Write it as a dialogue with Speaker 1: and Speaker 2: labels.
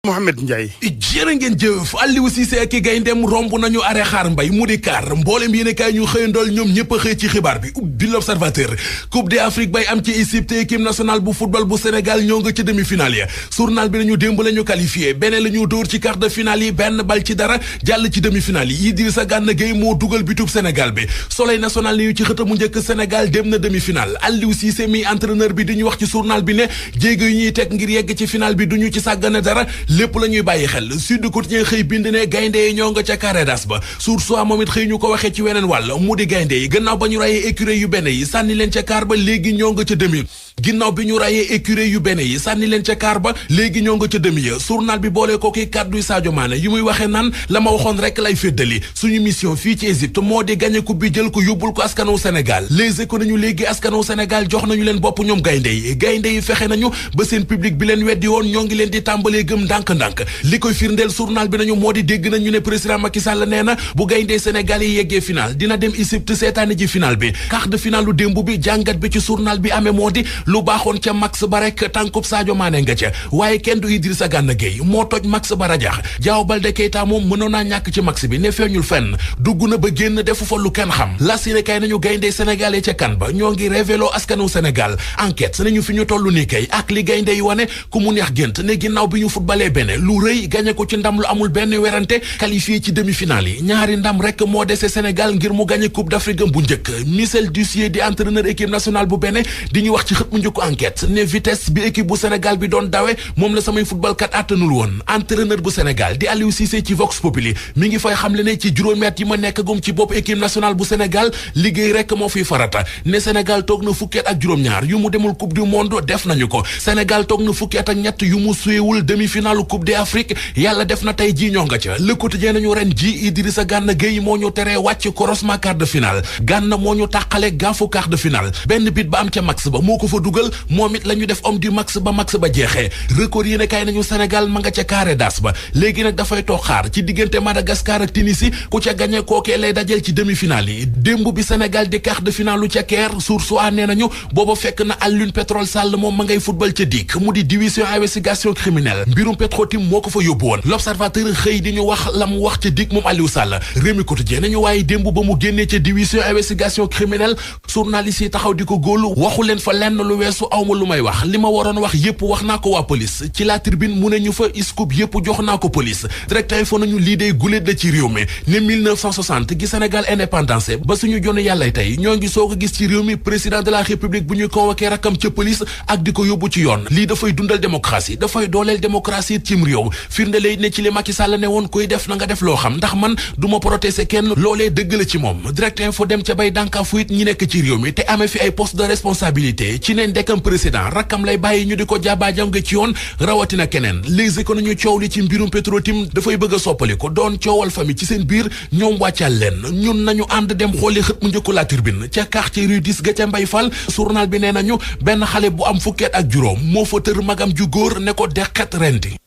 Speaker 1: Mohamed Ndiaye
Speaker 2: jërë ngeen jëf Aliou Cissé ak gayndem romb nañu are xaar mbay mu di kaar mboolem yéene kaay ñu xëyandool ñoom ñëpp a xëy ci xibaar bi ubbi l'Observateur Coupe d'Afrique bay am ci Égypte équipe nationale bu football bu Sénégal ñoo nga ci demi-finale ya journal bi nañu démb la ñu qualifié beneen la ñu dóor ci quart de finale yi benn bal ci dara jàll ci demi-finale yi Idrissa Gana Gueye moo dugal bitub Sénégal bi Soleil national ni ñu ci xëtamu njëkk Sénégal dem na demi-finale Aliou Cissé mi entraîneur bi di ñu wax ci journal bi ne jéego yi ñuy teg ngir yegg ci finale bi duñu ci sàggane dara lépp la ñuy bàyyi xel Sud Quotidien xëy bind ne gaynde yi ñoo nga ca carré d'as ba Source A moom it xëy ñu ko waxee ci weneen wàll mu di gaynde yi gannaaw ba ñu rayee écurie yu benn yi sànni leen ca kaar ba léegi ñoo nga ca demi ginnaaw bi ñu rayee écurie yu benn yi sànni leen ca kaar ba léegi ñoo nga ca demi ya journal bi boolee ko ki kàdduy Sadio Mané yu muy waxee naan la ma waxoon rek lay féddali suñu mission fii ci Égypte moo di gagné coupe bi jël ko yóbbul ko askanu Sénégal Les Échos nañu léegi askanu Sénégal jox nañu leen bopp ñoom gaynde yi fexe nañu ba seen public bi leen weddi woon ñoo ngi leen di tàmbalee gëm ndànk-ndànk li koy firndeel journal bi nañu moo di dégg nañu ne président Macky Sall nee na bu gayndee Sénégal yi yeggee final dina dem Égypte seetaani ji final bi quart de finale lu démb bi jàngat bi ci journal bi amee moo di lu baaxoon ca max ba rek tànkub Sadio Mané nga ca waaye kenn du Idrissa Gana Gueye moo toj max ba rajax Diao Baldé Keita moom mënoon naa ñàkk ci max bi ne feeñul fenn dugg na ba génn defu fa lu kenn xam la si ne kay nañu gayndee Sénégal yi ca kan ba ñoo ngi révélo askanu Sénégal enquête nañu fi ñu toll nii kay ak li gaynde yi wane ku mu neex gént ne ginnaaw bi ñu footballee benn lu rëy gagné ko ci ndam lu amul benn werante qualifié ci demi-finale yi ñaari ndam rek moo dese Sénégal ngir mu gagné coupe d'Afrique bu njëkk Michel Dussier di entraîneur équipe nationale bu Bénin di ñu wax ci xët mu njëkk enquête ne vitesse bi équipe bu Sénégal bi doon dawe moom la samay football kat àttanul woon entraîneur bu Sénégal di Aliou Cissé ci Vox Populi mi ngi fay xamle ne ci juróomi at yi ma nekk gum ci bopp équipe nationale bu Sénégal liggéey rek moo fiy farata ne Sénégal toog na fukki at ak juróom-ñaar yu mu demul coupe du monde def nañu ko Sénégal toog na fukki at ak ñett yu mu suyewul demi-finale coupe d'Afrique yàlla def na tey jii ñoo nga ca Le Quotidien nañu ren ji Idrissa Gana Gueye moo ñu teree wàcc croisement quart de finale Gana moo ñu tàqale gaafu quart de finale benn bit ba am ca max ba moo ko fa dugal moom it la ñu def homme du max ba jeexee record yéene kay nañu Sénégal ma nga ca carré d'as ba léegi nag dafay toog xaar ci diggante Madagascar ak Tunisie ku ca gagné kookee lay dajel ci demi-finale yi démb bi Sénégal di quart de finale lu ca Caire Source A nee nañu booba fekk na Alioune Pétrole Sall moom ma ngay football ca DIC mu di division investigation criminelle mbirum Petro-Tim moo ko fa yóbbu woon L'Observateur xëy di ñu wax la mu wax ca DIC moom Aliou Sall Rewmi Quotidien nañu waaye démb ba mu génnee ca division investigation criminelle journalistes yi taxaw di ko góolu waxu leen fa lenn lu weesu awma lu may wax li ma waroon wax yépp wax naa ko waa police ci la tribune mu ne ñu fa scoop yépp jox naa ko police direct info nañu lii day guléet la ci réew mi ne 1960 gi Sénégal indépendance ba suñu jonn yàllay tey ñoo ngi soog a gis ci réew mi président de la république bu ñuy convoqué rakam ca police ak di ko yóbbu ci yoon lii dafay dundal démocratie dafay dooleel démocratie cim réew firnde ne ci li Macky Sall ne woon koy def na nga def loo xam ndax man du ma protéger kenn loolee dëgg la ci moom direct info dem ca bay dànkaafu it ñi nekk ci réew mi te amee fi ay poste de responsabilité ci neen dekkam président rakkam lay bàyyi ñu di ko jaabaajange ci yoon rawatina keneen Les Échos nañu coow li ci mbirum Petro-Tim dafay bëgg a soppali ko doon coowal famille ci seen biir ñoom wàccal leen ñun nañu ànd dem xooli xët mu njëkku la Tribune ca quartier rue 10 ga ca Mbay Fall journal bi nee nañu benn xale bu am fukkeet ak juróom moo fa tër magam ju góor ne ko deqet rendi